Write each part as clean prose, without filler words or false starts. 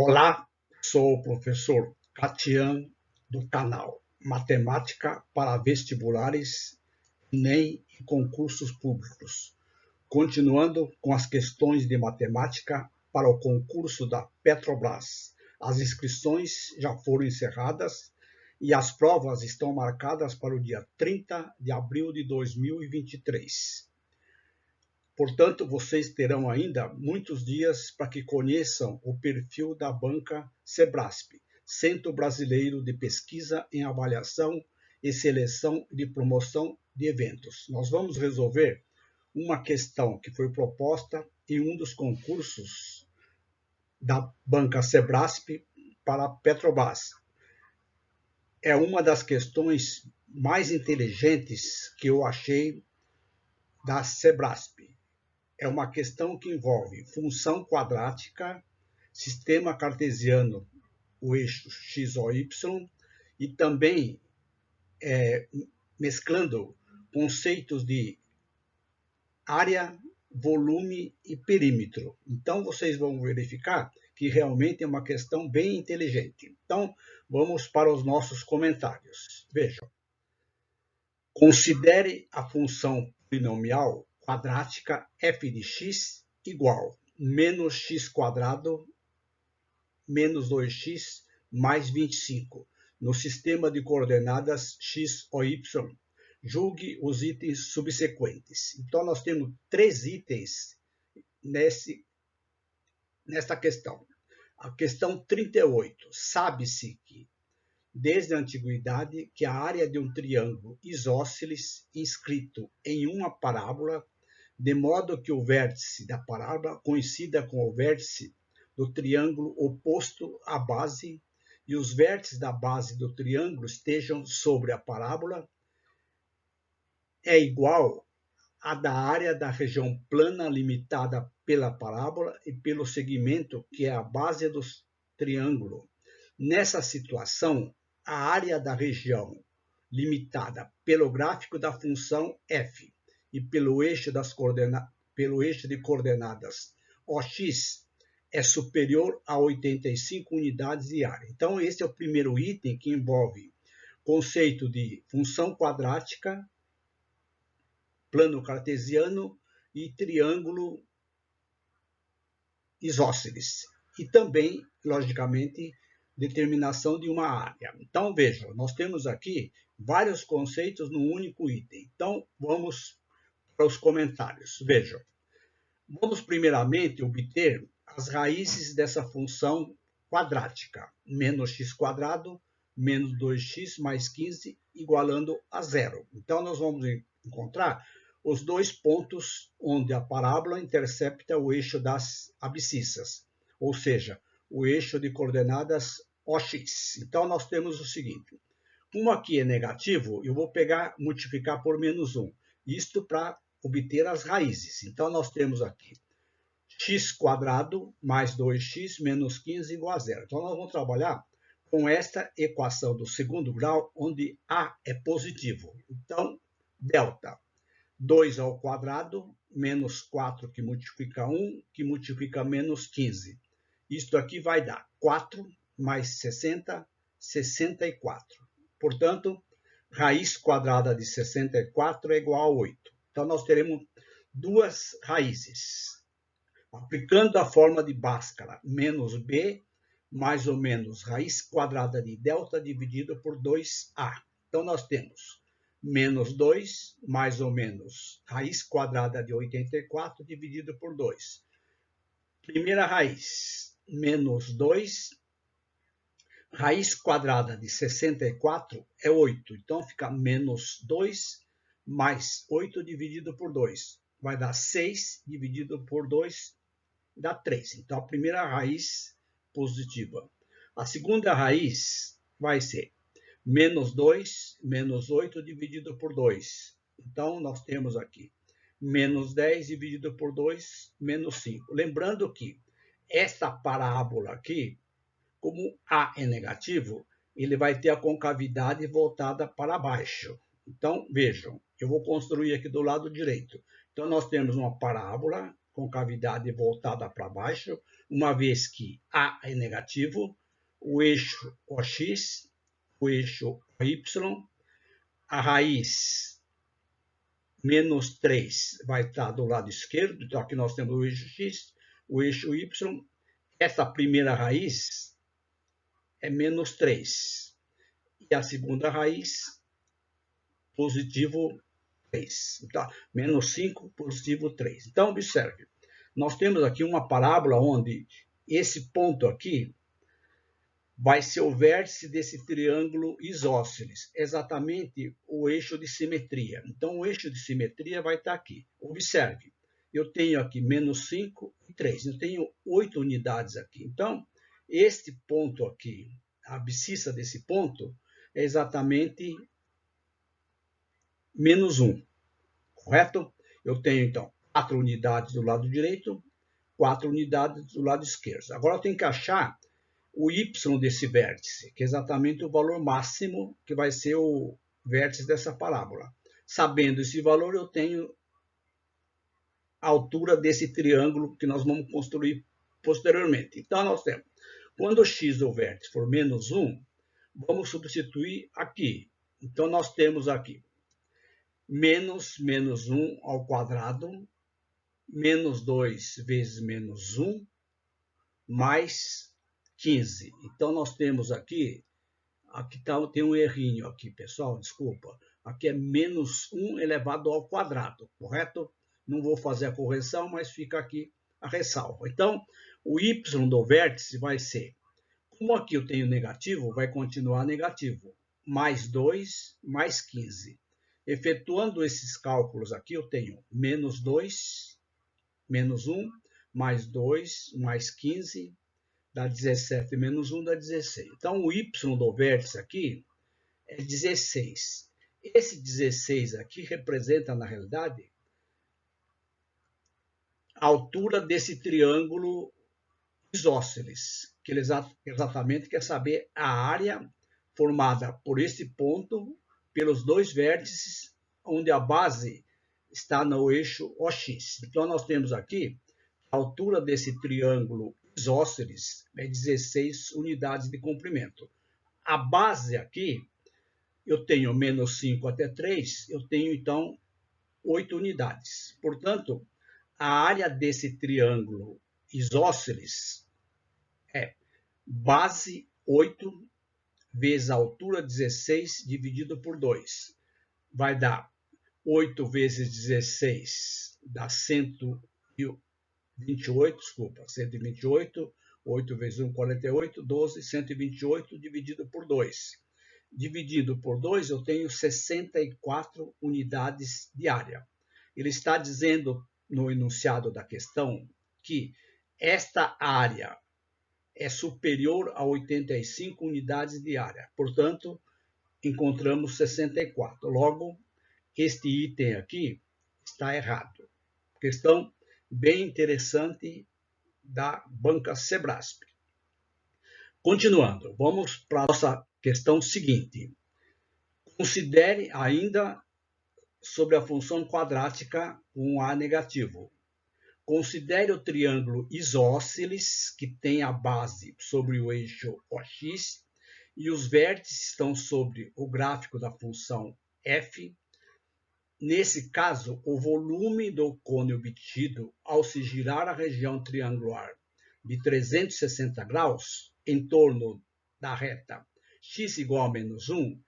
Olá, sou o professor Catian do canal Matemática para Vestibulares, ENEM e Concursos Públicos. Continuando com as questões de matemática para o concurso da Petrobras. As inscrições já foram encerradas e as provas estão marcadas para o dia 30 de abril de 2023. Portanto, vocês terão ainda muitos dias para que conheçam o perfil da banca Sebrasp, Centro Brasileiro de Pesquisa em Avaliação e Seleção de Promoção de Eventos. Nós vamos resolver uma questão que foi proposta em um dos concursos da banca Sebrasp para a Petrobras. É uma das questões mais inteligentes que eu achei da Sebrasp. É uma questão que envolve função quadrática, sistema cartesiano, o eixo x ou y, e também mesclando conceitos de área, volume e perímetro. Então, vocês vão verificar que realmente é uma questão bem inteligente. Então, vamos para os nossos comentários. Vejam. Considere a função polinomial quadrática f de x igual menos x quadrado menos 2x mais 25 no sistema de coordenadas x ou y. Julgue os itens subsequentes. Então, nós temos 3 itens nesta questão. A questão 38. Sabe-se que, desde a antiguidade, que a área de um triângulo isósceles inscrito em uma parábola, de modo que o vértice da parábola coincida com o vértice do triângulo oposto à base e os vértices da base do triângulo estejam sobre a parábola, é igual à da área da região plana limitada pela parábola e pelo segmento que é a base do triângulo. Nessa situação, a área da região limitada pelo gráfico da função f e pelo eixo de coordenadas OX é superior a 85 unidades de área. Então, esse é o primeiro item que envolve conceito de função quadrática, plano cartesiano e triângulo isósceles. E também, logicamente, determinação de uma área. Então, vejam, nós temos aqui vários conceitos num único item. Então, vamos para os comentários. Vejam, vamos primeiramente obter as raízes dessa função quadrática, menos x quadrado, menos 2x mais 15, igualando a zero. Então, nós vamos encontrar os dois pontos onde a parábola intercepta o eixo das abscissas, ou seja, o eixo de coordenadas OX. Então, nós temos o seguinte, como aqui é negativo, eu vou multiplicar por menos 1, isto para obter as raízes. Então, nós temos aqui x quadrado mais 2x menos 15 igual a zero. Então, nós vamos trabalhar com esta equação do segundo grau, onde a é positivo. Então, delta 2 ao quadrado menos 4 que multiplica 1, que multiplica menos 15. Isto aqui vai dar 4 mais 60, 64. Portanto, raiz quadrada de 64 é igual a 8. Então, nós teremos duas raízes. Aplicando a forma de Bhaskara, menos b, mais ou menos raiz quadrada de delta dividido por 2a. Então, nós temos menos 2, mais ou menos raiz quadrada de 84 dividido por 2. Primeira raiz, menos 2, raiz quadrada de 64 é 8. Então, fica menos 2 mais 8 dividido por 2. Vai dar 6 dividido por 2, dá 3. Então, a primeira raiz positiva. A segunda raiz vai ser menos 2, menos 8 dividido por 2. Então, nós temos aqui menos 10 dividido por 2, menos 5. Lembrando que esta parábola aqui, como A é negativo, ele vai ter a concavidade voltada para baixo. Então, vejam, eu vou construir aqui do lado direito. Então, nós temos uma parábola concavidade voltada para baixo, uma vez que A é negativo, o eixo OX, o eixo Y, a raiz menos 3 vai estar do lado esquerdo, então aqui nós temos o eixo X, o eixo Y, essa primeira raiz é menos 3, e a segunda raiz, positivo 3, tá? Menos 5, positivo 3. Então, observe, nós temos aqui uma parábola onde esse ponto aqui vai ser o vértice desse triângulo isósceles, exatamente o eixo de simetria. Então, o eixo de simetria vai estar aqui. Observe, eu tenho aqui menos 5 e 3. Eu tenho 8 unidades aqui. Então, este ponto aqui, a abscissa desse ponto, é exatamente menos 1. Correto? Eu tenho, então, 4 unidades do lado direito, 4 unidades do lado esquerdo. Agora, eu tenho que achar o y desse vértice, que é exatamente o valor máximo que vai ser o vértice dessa parábola. Sabendo esse valor, eu tenho a altura desse triângulo que nós vamos construir posteriormente. Então, nós temos, quando o x do vértice for menos 1, vamos substituir aqui. Então, nós temos aqui menos 1 ao quadrado, menos 2 vezes menos 1, mais 15. Então, nós temos aqui tem um errinho aqui, pessoal, desculpa. Aqui é menos 1 elevado ao quadrado, correto? Não vou fazer a correção, mas fica aqui a ressalva. Então, o y do vértice vai ser, como aqui eu tenho negativo, vai continuar negativo. Mais 2, mais 15. Efetuando esses cálculos aqui, eu tenho menos 2, menos 1, mais 2, mais 15, dá 17, menos 1 dá 16. Então, o y do vértice aqui é 16. Esse 16 aqui representa, na realidade, a altura desse triângulo isósceles, que ele exatamente quer saber a área formada por esse ponto, pelos dois vértices, onde a base está no eixo OX. Então, nós temos aqui a altura desse triângulo isósceles é 16 unidades de comprimento. A base aqui, eu tenho menos 5 até 3, eu tenho, então, 8 unidades. Portanto, a área desse triângulo isósceles é base 8 vezes a altura 16 dividido por 2. Vai dar 8 vezes 16, dá 128, desculpa, 128, 8 vezes 1, 48, 12, 128 dividido por 2. Dividido por 2, eu tenho 64 unidades de área. Ele está dizendo no enunciado da questão que esta área é superior a 85 unidades de área. Portanto, encontramos 64. Logo, este item aqui está errado. Questão bem interessante da banca Sebrasp. Continuando, vamos para a nossa questão seguinte. Considere ainda sobre a função quadrática com A negativo. Considere o triângulo isósceles, que tem a base sobre o eixo OX, e os vértices estão sobre o gráfico da função f. Nesse caso, o volume do cone obtido ao se girar a região triangular de 360 graus em torno da reta x igual a menos 1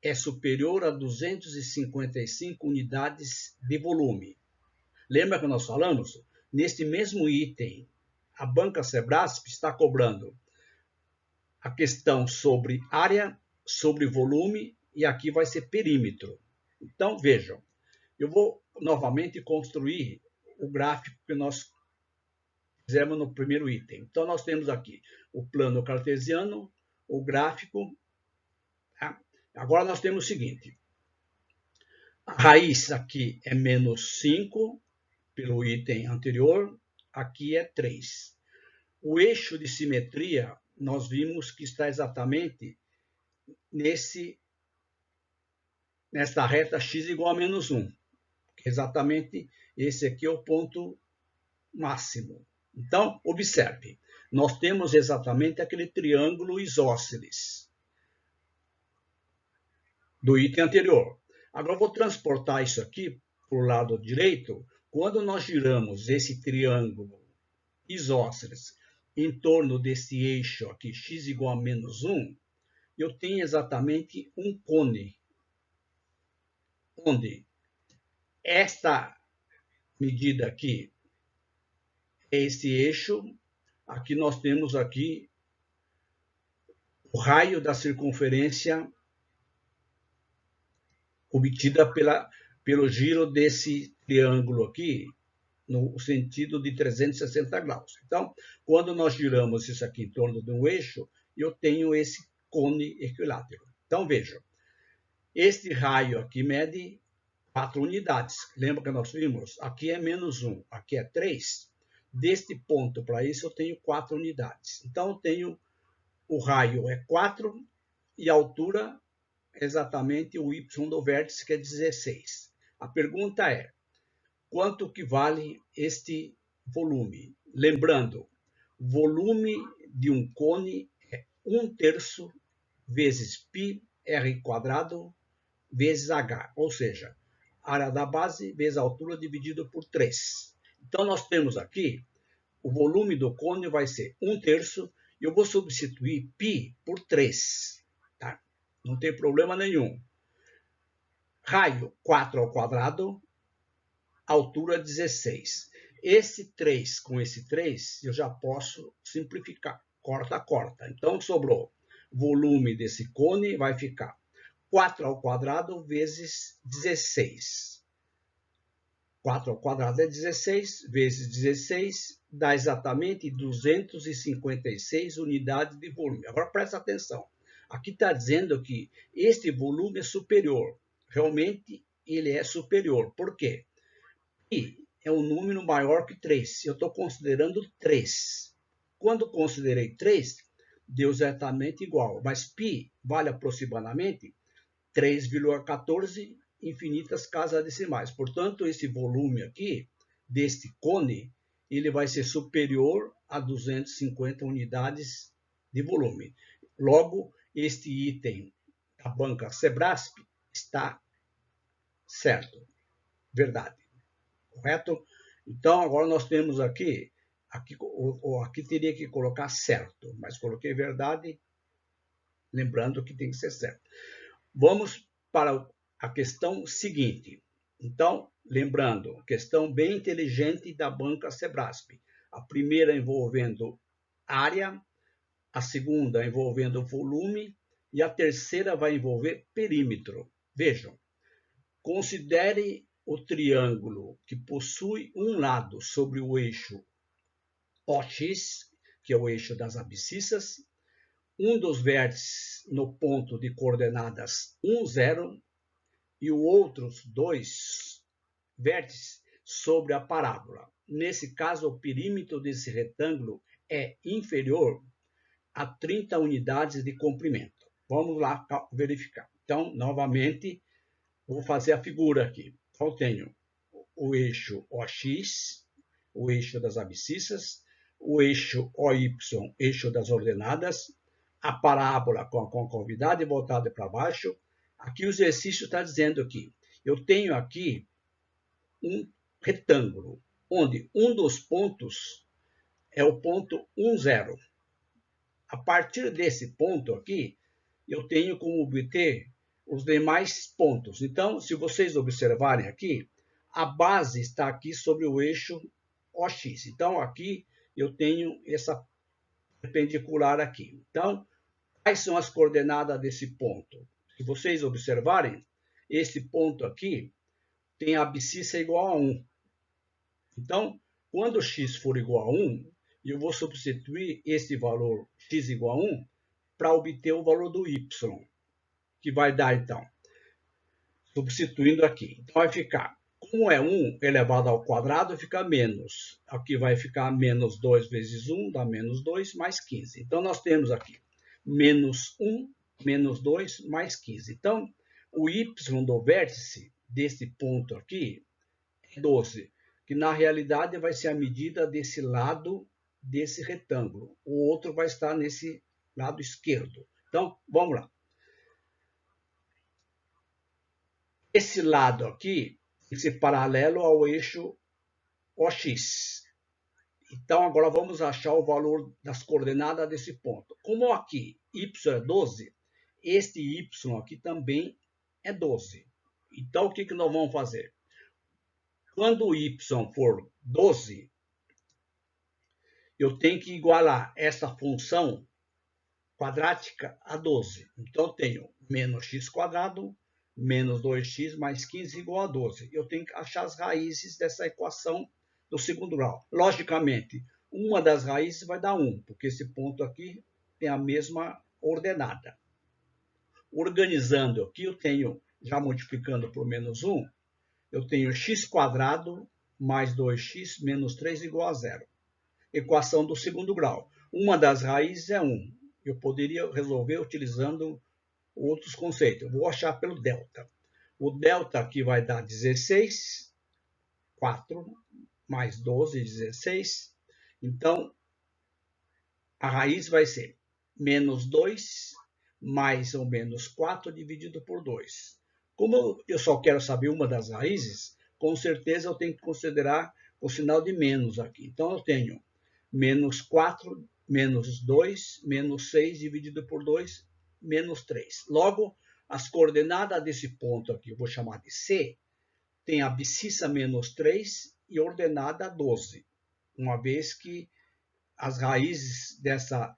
é superior a 255 unidades de volume. Lembra que nós falamos? Neste mesmo item, a banca Sebrasp está cobrando a questão sobre área, sobre volume, e aqui vai ser perímetro. Então, vejam, eu vou novamente construir o gráfico que nós fizemos no primeiro item. Então, nós temos aqui o plano cartesiano, o gráfico. Tá? Agora, nós temos o seguinte. A raiz aqui é menos 5, pelo item anterior, aqui é 3. O eixo de simetria, nós vimos que está exatamente nesta reta x igual a menos 1. Exatamente esse aqui é o ponto máximo. Então, observe, nós temos exatamente aquele triângulo isósceles do item anterior. Agora, eu vou transportar isso aqui para o lado direito. Quando nós giramos esse triângulo isósceles em torno desse eixo aqui, x igual a menos 1, eu tenho exatamente um cone, onde esta medida aqui é esse eixo, aqui nós temos aqui o raio da circunferência obtida pelo giro desse triângulo aqui, no sentido de 360 graus. Então, quando nós giramos isso aqui em torno de um eixo, eu tenho esse cone equilátero. Então, vejam, este raio aqui mede 4 unidades. Lembra que nós vimos? Aqui é menos 1, aqui é 3. Deste ponto para isso, eu tenho 4 unidades. Então, eu tenho o raio é 4 e a altura é exatamente o y do vértice, que é 16. A pergunta é, quanto que vale este volume? Lembrando, volume de um cone é 1/3 vezes π r quadrado vezes h, ou seja, área da base vezes a altura dividido por 3. Então, nós temos aqui, o volume do cone vai ser 1/3, e eu vou substituir π por 3. Tá? Não tem problema nenhum. Raio 4 ao quadrado, altura 16. Esse 3 com esse 3, eu já posso simplificar. Corta, corta. Então, sobrou. Volume desse cone vai ficar 4 ao quadrado vezes 16. 4 ao quadrado é 16, vezes 16, dá exatamente 256 unidades de volume. Agora, presta atenção. Aqui está dizendo que este volume é superior. Realmente, ele é superior. Por quê? Π é um número maior que 3. Eu estou considerando 3. Quando considerei 3, deu exatamente igual. Mas π vale aproximadamente 3,14 infinitas casas decimais. Portanto, esse volume aqui, deste cone, ele vai ser superior a 250 unidades de volume. Logo, este item da banca Sebrasp está certo. Verdade. Correto? Então, agora nós temos aqui teria que colocar certo, mas coloquei verdade, lembrando que tem que ser certo. Vamos para a questão seguinte. Então, lembrando, questão bem inteligente da banca Sebrasp. A primeira envolvendo área, a segunda envolvendo volume e a terceira vai envolver perímetro. Vejam, considere o triângulo que possui um lado sobre o eixo OX, que é o eixo das abscissas, um dos vértices no ponto de coordenadas 1, 0, e os outros dois vértices sobre a parábola. Nesse caso, o perímetro desse retângulo é inferior a 30 unidades de comprimento. Vamos lá verificar. Então, novamente, vou fazer a figura aqui. Então, eu tenho o eixo OX, o eixo das abscissas, o eixo OY, eixo das ordenadas, a parábola com a concavidade voltada para baixo. Aqui o exercício está dizendo que eu tenho aqui um retângulo, onde um dos pontos é o ponto 1, 0. A partir desse ponto aqui, eu tenho como obter os demais pontos. Então, se vocês observarem aqui, a base está aqui sobre o eixo OX. Então, aqui eu tenho essa perpendicular aqui. Então, quais são as coordenadas desse ponto? Se vocês observarem, esse ponto aqui tem a abscissa igual a 1. Então, quando x for igual a 1, eu vou substituir esse valor x igual a 1 para obter o valor do y, que vai dar, então, substituindo aqui. Então, vai ficar, como é 1 elevado ao quadrado, fica menos. Aqui vai ficar menos 2 vezes 1, dá menos 2, mais 15. Então, nós temos aqui menos 1, menos 2, mais 15. Então, o y do vértice desse ponto aqui é 12. que na realidade vai ser a medida desse lado desse retângulo. O outro vai estar nesse lado esquerdo. Então, vamos lá. Esse lado aqui tem que ser paralelo ao eixo OX. Então, agora vamos achar o valor das coordenadas desse ponto. Como aqui y é 12, este y aqui também é 12. Então, o que nós vamos fazer? Quando o y for 12, eu tenho que igualar essa função quadrática a 12. Então, eu tenho menos x quadrado menos 2x mais 15 igual a 12. Eu tenho que achar as raízes dessa equação do segundo grau. Logicamente, uma das raízes vai dar 1, porque esse ponto aqui tem a mesma ordenada. Organizando aqui, eu tenho, já multiplicando por menos 1, eu tenho x quadrado mais 2x menos 3 igual a 0. Equação do segundo grau. Uma das raízes é 1. Eu poderia resolver utilizando outros conceitos. Eu vou achar pelo delta. O delta aqui vai dar 16, 4 mais 12, 16. Então, a raiz vai ser menos 2 mais ou menos 4 dividido por 2. Como eu só quero saber uma das raízes, com certeza eu tenho que considerar o sinal de menos aqui. Então, eu tenho menos 4, menos 2, menos 6 dividido por 2, menos 3. Logo, as coordenadas desse ponto aqui, eu vou chamar de C, tem a abscissa menos 3 e ordenada 12, uma vez que as raízes dessa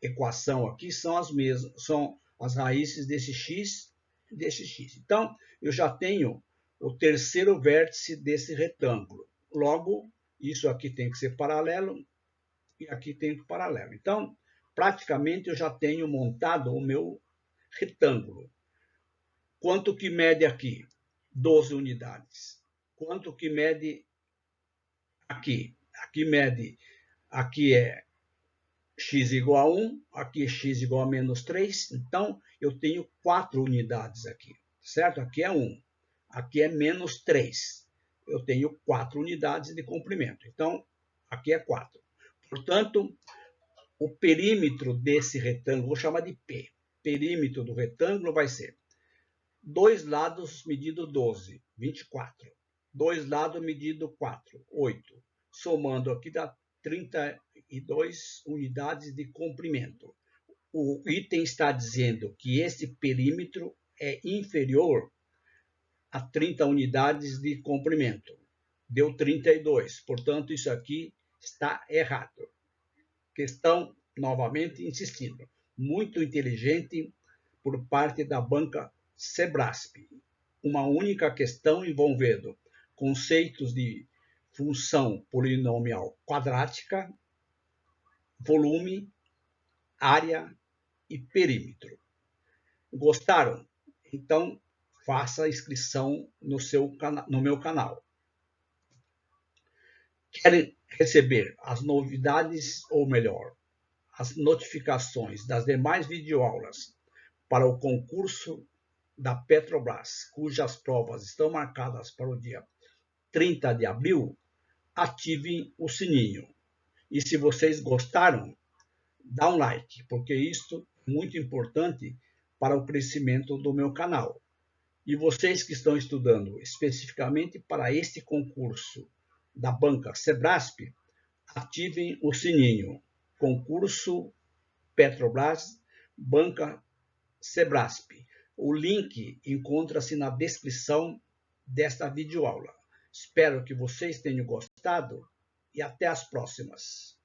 equação aqui são as mesmas, são as raízes desse x e desse x. Então, eu já tenho o terceiro vértice desse retângulo. Logo, isso aqui tem que ser paralelo e aqui tem que ser paralelo. Então, praticamente eu já tenho montado o meu retângulo. Quanto que mede aqui? 12 unidades. Quanto que mede aqui? Aqui mede, aqui é x igual a 1, aqui é x igual a menos 3, então eu tenho 4 unidades aqui, certo? Aqui é 1, aqui é menos 3, eu tenho 4 unidades de comprimento, então aqui é 4. Portanto, o perímetro desse retângulo, vou chamar de P, perímetro do retângulo vai ser 2 lados medido 12, 24, 2 lados medido 4, 8, somando aqui dá 32 unidades de comprimento. O item está dizendo que esse perímetro é inferior a 30 unidades de comprimento. Deu 32, portanto, isso aqui está errado. Questão, novamente, insistindo, muito inteligente por parte da banca Sebrasp. Uma única questão envolvendo conceitos de função polinomial quadrática, volume, área e perímetro. Gostaram? Então, faça a inscrição no meu canal. Querem receber as novidades, ou melhor, as notificações das demais videoaulas para o concurso da Petrobras, cujas provas estão marcadas para o dia 30 de abril, ativem o sininho. E se vocês gostaram, dá um like, porque isso é muito importante para o crescimento do meu canal. E vocês que estão estudando especificamente para este concurso da banca Sebrasp, ativem o sininho. Concurso Petrobras, banca Sebrasp. O link encontra-se na descrição desta videoaula. Espero que vocês tenham gostado e até as próximas.